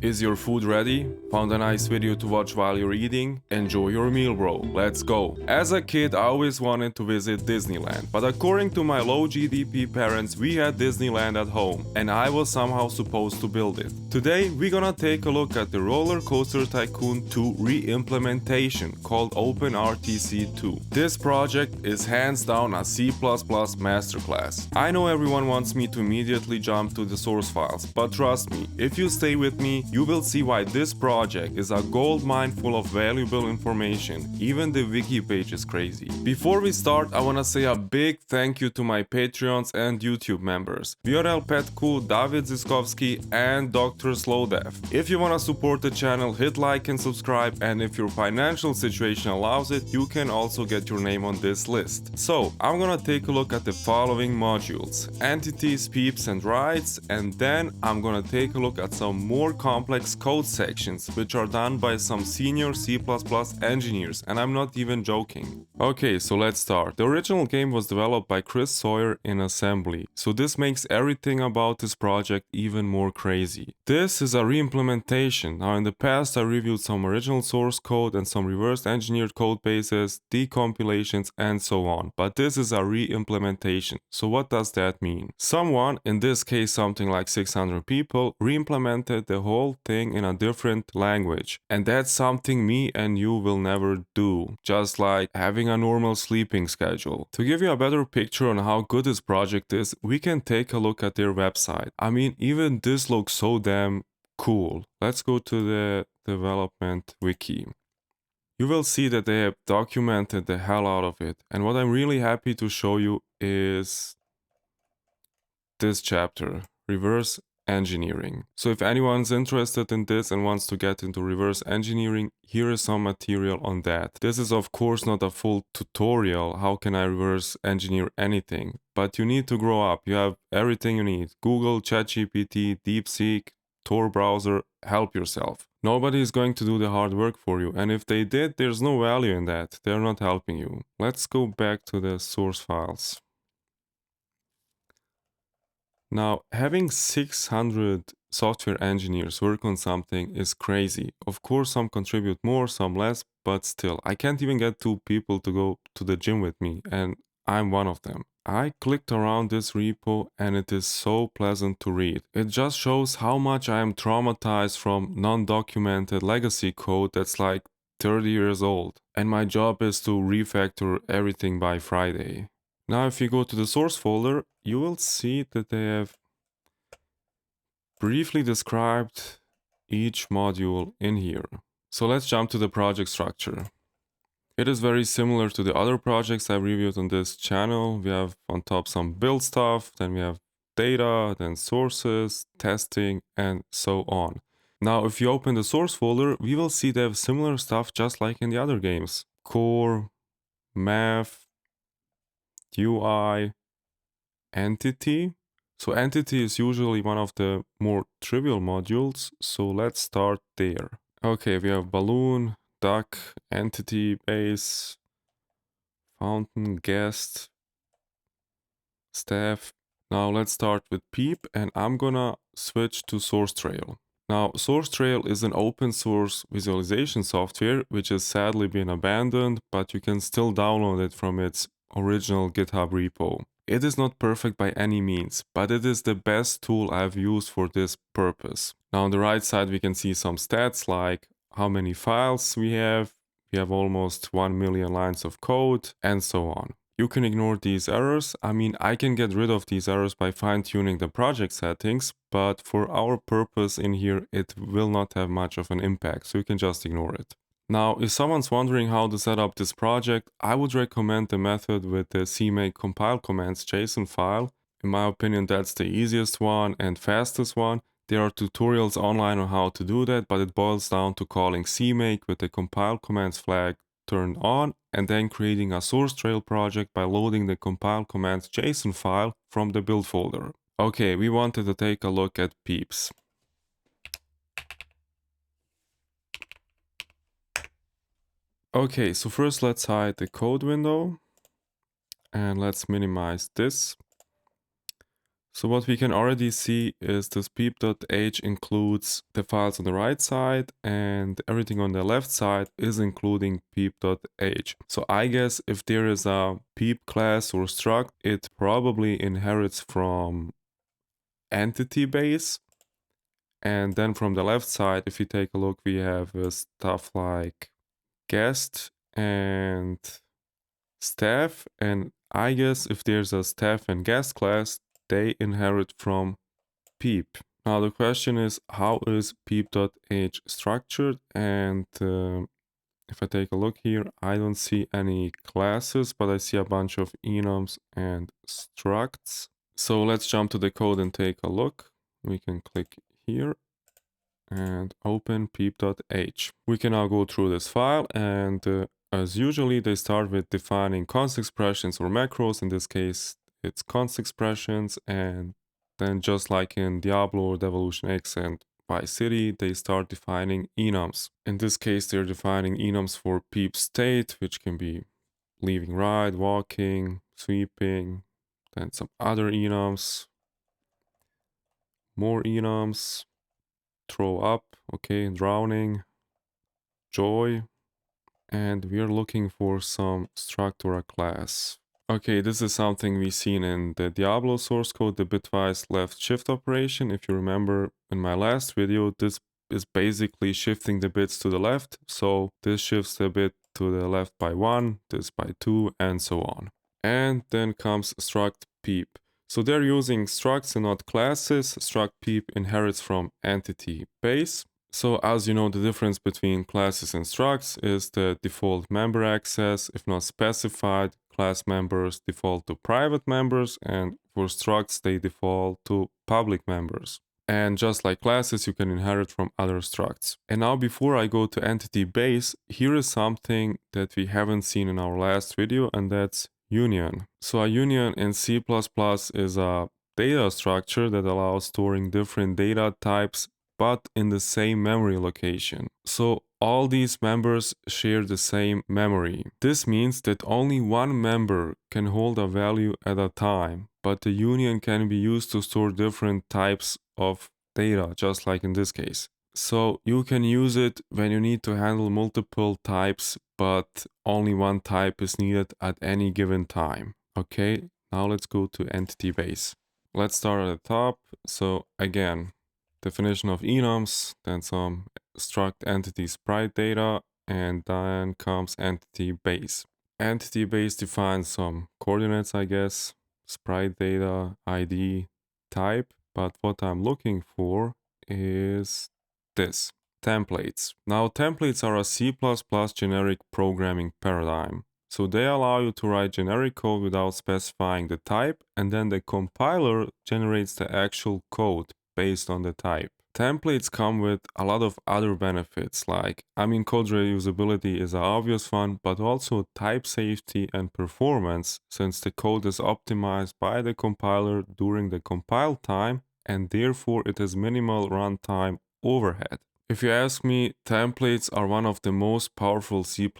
Is your food ready? Found a nice video to watch while you're eating? Enjoy your meal, bro. Let's go. As a kid, I always wanted to visit Disneyland, but according to my low GDP parents, we had Disneyland at home, and I was somehow supposed to build it. Today, we're gonna take a look at the RollerCoaster Tycoon 2 re-implementation called OpenRCT2. This project is hands down a C++ masterclass. I know everyone wants me to immediately jump to the source files, but trust me, if you stay with me, you will see why this project is a goldmine full of valuable information. Even the wiki page is crazy. Before we start, I wanna say a big thank you to my Patreons and YouTube members, VRL Petku, David Ziskovsky, and Dr. Slowdev. If you wanna support the channel, hit like and subscribe, and if your financial situation allows it, you can also get your name on this list. So, I'm gonna take a look at the following modules: entities, peeps, and rights, and then I'm gonna take a look at some more complex code sections which are done by some senior C++ engineers, and I'm not even joking. Okay, so let's start. The original game was developed by Chris Sawyer in assembly, so this makes everything about this project even more crazy. This is a re-implementation. Now in the past I reviewed some original source code and some reverse engineered code bases, decompilations, and so on, but this is a re-implementation. So what does that mean? Someone, in this case something like 600 people, re-implemented the whole thing in a different language, and that's something me and you will never do, just like having a normal sleeping schedule. To give you a better picture on how good this project is, we can take a look at their website. I mean, even this looks so damn cool. Let's go to the development wiki. You will see that they have documented the hell out of it, and what I'm really happy to show you is this chapter, reverse engineering. So if anyone's interested in this and wants to get into reverse engineering, here is some material on that. This is of course not a full tutorial, how can I reverse engineer anything, but you need to grow up. You have everything you need: Google, ChatGPT, DeepSeek, Tor browser, help yourself. Nobody is going to do the hard work for you, and if they did, there's no value in that. They're not helping you. Let's go back to the source files. Now, having 600 software engineers work on something is crazy. Of course, some contribute more, some less, but still, I can't even get 2 people to go to the gym with me, and I'm one of them. I clicked around this repo and it is so pleasant to read. It just shows how much I am traumatized from non-documented legacy code that's like 30 years old, and my job is to refactor everything by Friday. Now if you go to the source folder, you will see that they have briefly described each module in here. So let's jump to the project structure. It is very similar to the other projects I've reviewed on this channel. We have on top some build stuff, then we have data, then sources, testing, and so on. Now if you open the source folder, we will see they have similar stuff just like in the other games: core, math, UI, entity. So entity is usually one of the more trivial modules, so let's start there. Okay, we have balloon, duck, entity, base, fountain, guest, staff. Now let's start with peep, and I'm gonna switch to Sourcetrail. Now Sourcetrail is an open source visualization software which has sadly been abandoned, but you can still download it from its original GitHub repo. It is not perfect by any means, but it is the best tool I've used for this purpose. Now on the right side we can see some stats like how many files we have. We have almost 1 million lines of code, and so on. You can ignore these errors. I mean, I can get rid of these errors by fine-tuning the project settings, but for our purpose in here, it will not have much of an impact, so you can just ignore it. Now, if someone's wondering how to set up this project, I would recommend the method with the cmake compile commands JSON file. In my opinion, that's the easiest one and fastest one. There are tutorials online on how to do that, but it boils down to calling cmake with the compile commands flag turned on, and then creating a Sourcetrail project by loading the compile commands JSON file from the build folder. Okay, we wanted to take a look at peeps. Okay, so first let's hide the code window and let's minimize this. So what we can already see is this peep.h includes the files on the right side, and everything on the left side is including peep.h. So I guess if there is a peep class or struct, it probably inherits from entity base. And then from the left side, if you take a look, we have stuff like guest and staff. And I guess if there's a staff and guest class, they inherit from peep. Now the question is, how is peep.h structured? And if I take a look here, I don't see any classes, but I see a bunch of enums and structs. So let's jump to the code and take a look. We can click here and open peep.h. We can now go through this file, and as usually they start with defining const expressions or macros. In this case it's const expressions, and then just like in Diablo or Devolution X and Vice City, they start defining enums. In this case they're defining enums for peep state, which can be leaving right, walking, sweeping, then some other enums, more enums, throw up, okay, drowning, joy, and we are looking for some struct or a class. Okay, this is something we've seen in the Diablo source code, the bitwise left shift operation. If you remember in my last video, this is basically shifting the bits to the left. So this shifts the bit to the left by 1, this by 2, and so on. And then comes struct peep. So they're using structs and not classes. Struct peep inherits from entity base. So as you know, the difference between classes and structs is the default member access. If not specified, class members default to private members, and for structs they default to public members. And just like classes, you can inherit from other structs. And now before I go to entity base, here is something that we haven't seen in our last video, and that's union. So a union in C++ is a data structure that allows storing different data types but in the same memory location. So all these members share the same memory. This means that only one member can hold a value at a time, but the union can be used to store different types of data, just like in this case. So you can use it when you need to handle multiple types, but only one type is needed at any given time. Okay, now let's go to entity base. Let's start at the top. So again, definition of enums, then some struct entity sprite data, and then comes entity base. Entity base defines some coordinates, I guess, sprite data, ID, type, but what I'm looking for is this, templates. Now templates are a C++ generic programming paradigm. So they allow you to write generic code without specifying the type, and then the compiler generates the actual code based on the type. Templates come with a lot of other benefits, like, code reusability is an obvious one, but also type safety and performance, since the code is optimized by the compiler during the compile time, and therefore it has minimal runtime overhead. If you ask me, templates are one of the most powerful C++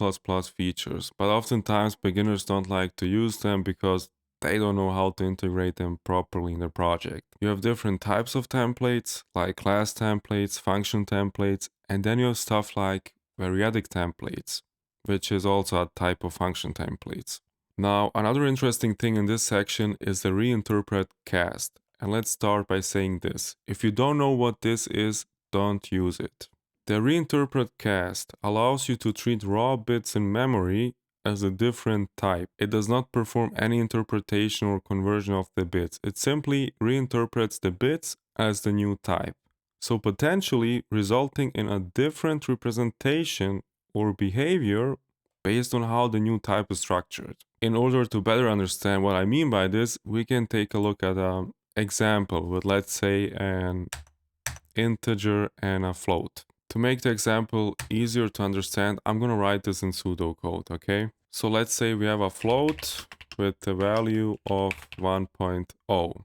features, but oftentimes beginners don't like to use them because they don't know how to integrate them properly in their project. You have different types of templates, like class templates, function templates, and then you have stuff like variadic templates, which is also a type of function templates. Now, another interesting thing in this section is the reinterpret cast. And let's start by saying this. If you don't know what this is, don't use it. The reinterpret cast allows you to treat raw bits in memory as a different type. It does not perform any interpretation or conversion of the bits. It simply reinterprets the bits as the new type. So potentially resulting in a different representation or behavior based on how the new type is structured. In order to better understand what I mean by this, we can take a look at an example with, let's say, an integer and a float. To make the example easier to understand, I'm going to write this in pseudocode, okay? So let's say we have a float with the value of 1.0,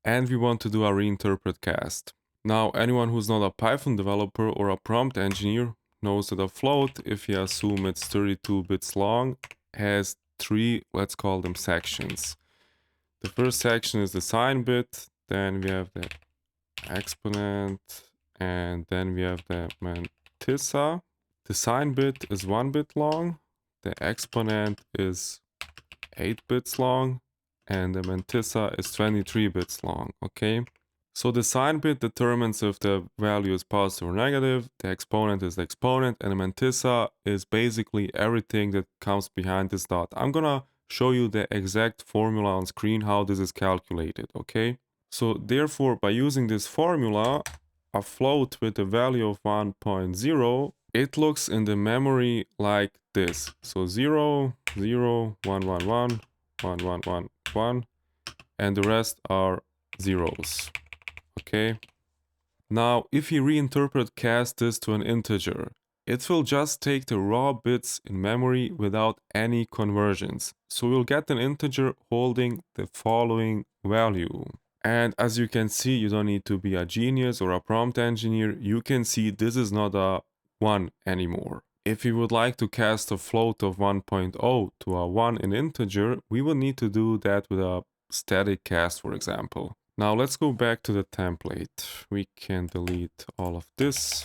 and we want to do a reinterpret cast. Now, anyone who's not a Python developer or a prompt engineer knows that a float, if you assume it's 32 bits long, has 3, let's call them sections. The first section is the sign bit, then we have the exponent, and then we have the mantissa. The sign bit is 1 bit long, the exponent is 8 bits long, and the mantissa is 23 bits long, okay? So the sign bit determines if the value is positive or negative, the exponent is the exponent, and the mantissa is basically everything that comes behind this dot. I'm gonna show you the exact formula on screen, how this is calculated, okay? So therefore, by using this formula, a float with a value of 1.0, it looks in the memory like this. So 0, 0, 1, 1, 1, 1, 1, 1, 1, and the rest are zeros. Okay. Now, if we reinterpret cast this to an integer, it will just take the raw bits in memory without any conversions. So we'll get an integer holding the following value. And as you can see, you don't need to be a genius or a prompt engineer. You can see this is not a 1 anymore. If we would like to cast a float of 1.0 to a 1 in integer, we would need to do that with a static cast, for example. Now let's go back to the template. We can delete all of this.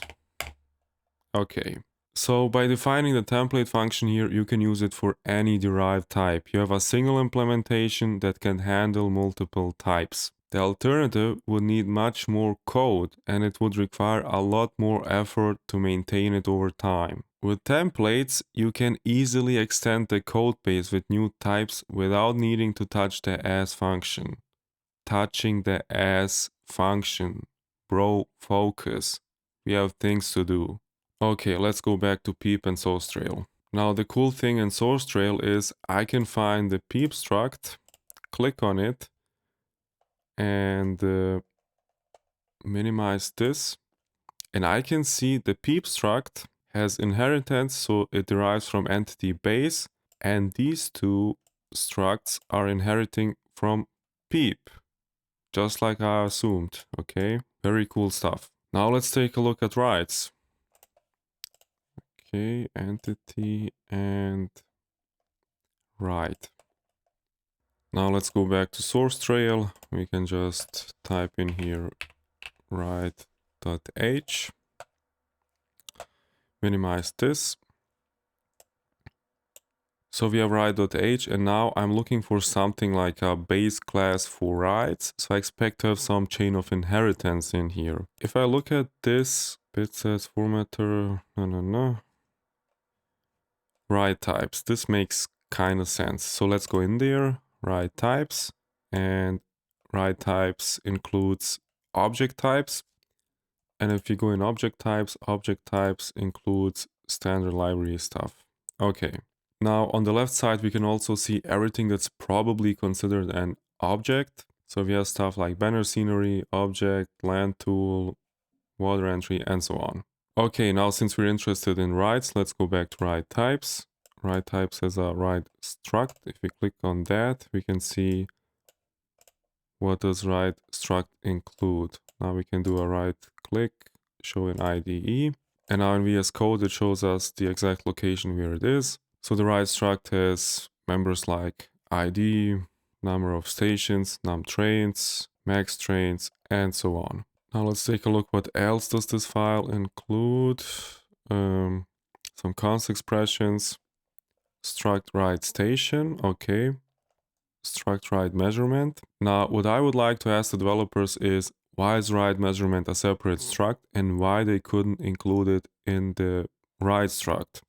Okay. So by defining the template function here, you can use it for any derived type. You have a single implementation that can handle multiple types. The alternative would need much more code, and it would require a lot more effort to maintain it over time. With templates, you can easily extend the code base with new types without needing to touch the as function. Touching the as function. Bro, focus. We have things to do. Okay, let's go back to peep and Sourcetrail. Now the cool thing in Sourcetrail is I can find the peep struct, click on it, and minimize this. And I can see the peep struct has inheritance, so it derives from entity base, and these two structs are inheriting from peep, just like I assumed. Okay, very cool stuff. Now let's take a look at writes. Okay, entity and write. Now let's go back to Sourcetrail. We can just type in here write.h. Minimize this. So we have write.h, and now I'm looking for something like a base class for writes. So I expect to have some chain of inheritance in here. If I look at this, it says formatter, no. Write types. This makes kind of sense. So let's go in there, write types, and write types includes object types. And if you go in object types includes standard library stuff. Okay. Now on the left side, we can also see everything that's probably considered an object. So we have stuff like banner scenery, object, land tool, water entry, and so on. Okay, now since we're interested in writes, let's go back to write types. Write types has a write struct. If we click on that, we can see what does write struct include. Now we can do a right click, show in IDE. And now in VS Code, it shows us the exact location where it is. So the write struct has members like ID, number of stations, num trains, max trains, and so on. Now let's take a look what else does this file include. Some const expressions, struct write station, okay. Struct write measurement. Now what I would like to ask the developers is why is write measurement a separate struct and why they couldn't include it in the write struct.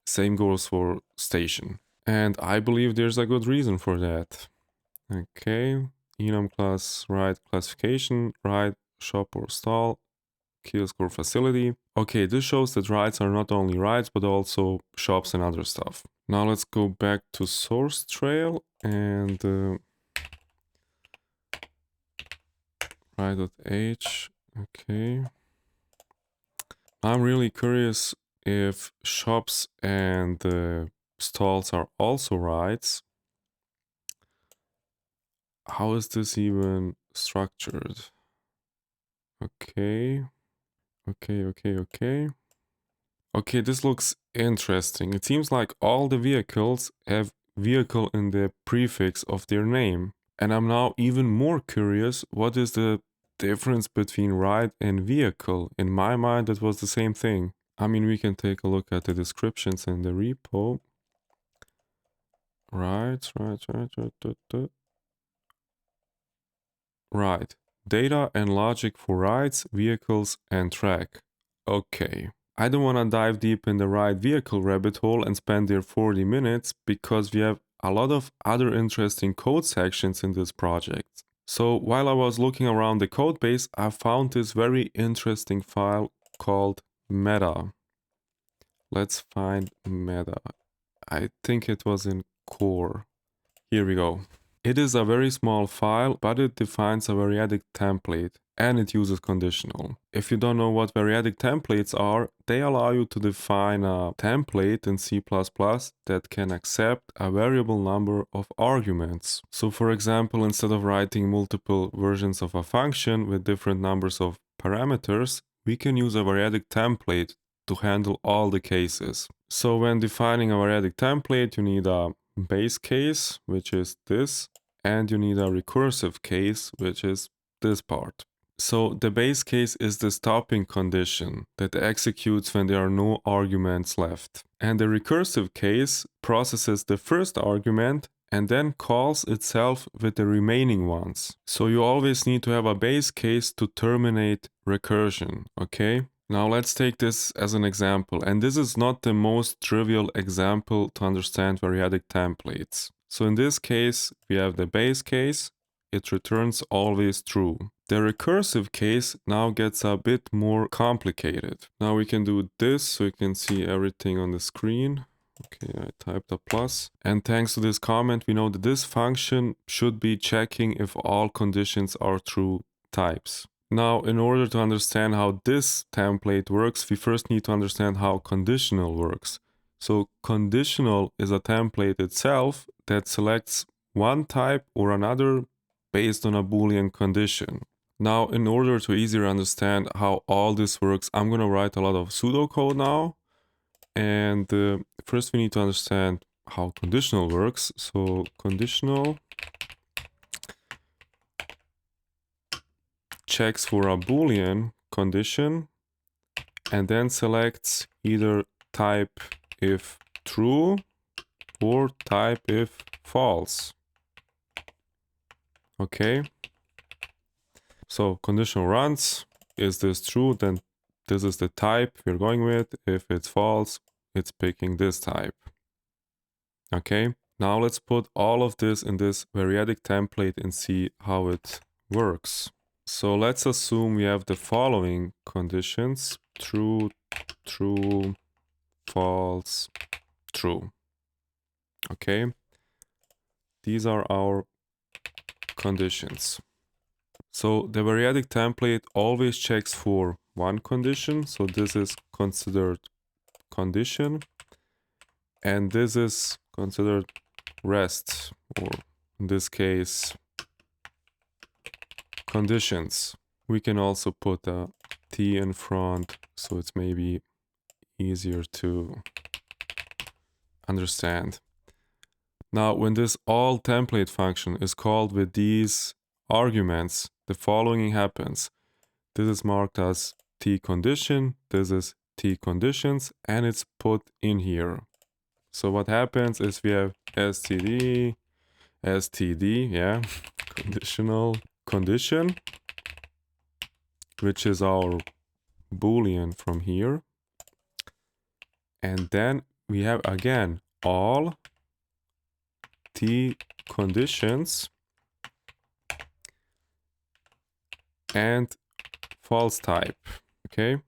Same goes for station. And I believe there's a good reason for that. Okay, enum class write classification, write shop or stall, kiosk or facility. Okay, this shows that writes are not only writes but also shops and other stuff. Now let's go back to Sourcetrail and write.h. Okay. I'm really curious if shops and stalls are also writes. How is this even structured? Okay. Okay, this looks interesting. It seems like all the vehicles have vehicle in the prefix of their name. And I'm now even more curious, what is the difference between ride and vehicle? In my mind, it was the same thing. I mean, we can take a look at the descriptions in the repo. Right. Data and logic for rides, vehicles, and track. Okay. I don't want to dive deep in the ride vehicle rabbit hole and spend there 40 minutes because we have a lot of other interesting code sections in this project. So while I was looking around the code base, I found this very interesting file called meta. Let's find meta. I think it was in core. Here we go. It is a very small file, but it defines a variadic template and it uses conditional. If you don't know what variadic templates are, they allow you to define a template in C++ that can accept a variable number of arguments. So for example, instead of writing multiple versions of a function with different numbers of parameters, we can use a variadic template to handle all the cases. So when defining a variadic template, you need a base case, which is this, and you need a recursive case, which is this part. So the base case is the stopping condition that executes when there are no arguments left. And the recursive case processes the first argument and then calls itself with the remaining ones. So you always need to have a base case to terminate recursion, okay? Now let's take this as an example, and this is not the most trivial example to understand variadic templates. So in this case, we have the base case, it returns always true. The recursive case now gets a bit more complicated. Now we can do this so you can see everything on the screen. Okay, I typed a plus. And thanks to this comment, we know that this function should be checking if all conditions are true types. Now, in order to understand how this template works, we first need to understand how conditional works. So conditional is a template itself that selects one type or another based on a Boolean condition. Now, in order to easier understand how all this works, I'm going to write a lot of pseudocode now. And first we need to understand how conditional works. So conditional checks for a Boolean condition and then selects either type if true or type if false. Okay. So conditional runs. Is this true? Then this is the type we're going with. If it's false, it's picking this type. Okay. Now let's put all of this in this variadic template and see how it works. So let's assume we have the following conditions: true, true, false, true. Okay. These are our conditions. So the variadic template always checks for one condition. So this is considered condition. And this is considered rest, or in this case, conditions. We can also put a T in front, so it's maybe easier to understand. Now, when this all template function is called with these arguments, the following happens. This is marked as T condition, this is T conditions, and it's put in here. So what happens is we have std, yeah, conditional condition, which is our Boolean from here. And then we have again all T conditions and false type. Okay,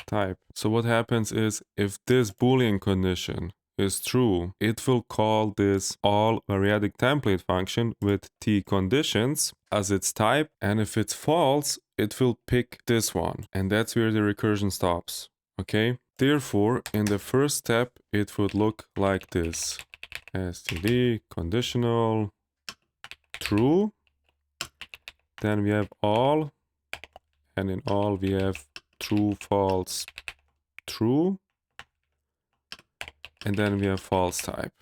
type. So what happens is if this Boolean condition is true, it will call this all variadic template function with T conditions as its type, and if it's false, it will pick this one, and that's where the recursion stops. Okay, therefore in the first step it would look like this: std conditional true, then we have all, and in all we have true, false, true, and then we have false type.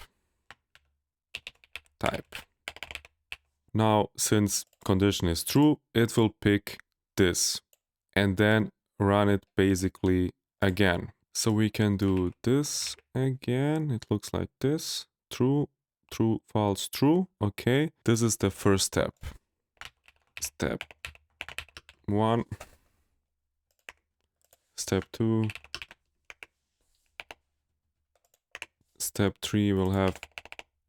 Now, since condition is true, it will pick this and then run it basically again. So we can do this again. It looks like this. True, true, false, true. Okay, this is the first step. Step 1. Step 2. Step 3 will have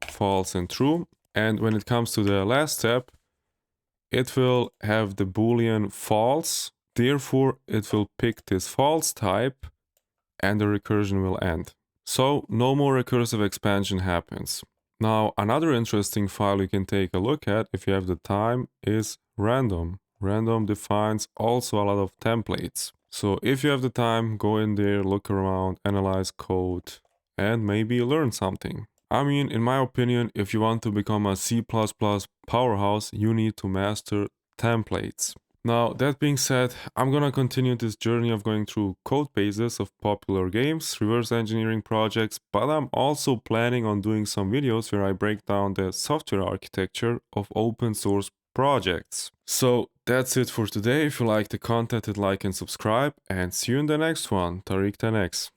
false and true. And when it comes to the last step, it will have the boolean false. Therefore, it will pick this false type and the recursion will end. So no more recursive expansion happens. Now, another interesting file you can take a look at if you have the time is random. Random defines also a lot of templates. So if you have the time, go in there, look around, analyze code, and maybe learn something. I mean, in my opinion, if you want to become a C++ powerhouse, you need to master templates. Now, that being said, I'm gonna continue this journey of going through code bases of popular games, reverse engineering projects, but I'm also planning on doing some videos where I break down the software architecture of open source projects. So that's it for today. If you like the content, hit like and subscribe, and see you in the next one. Tariq 10x.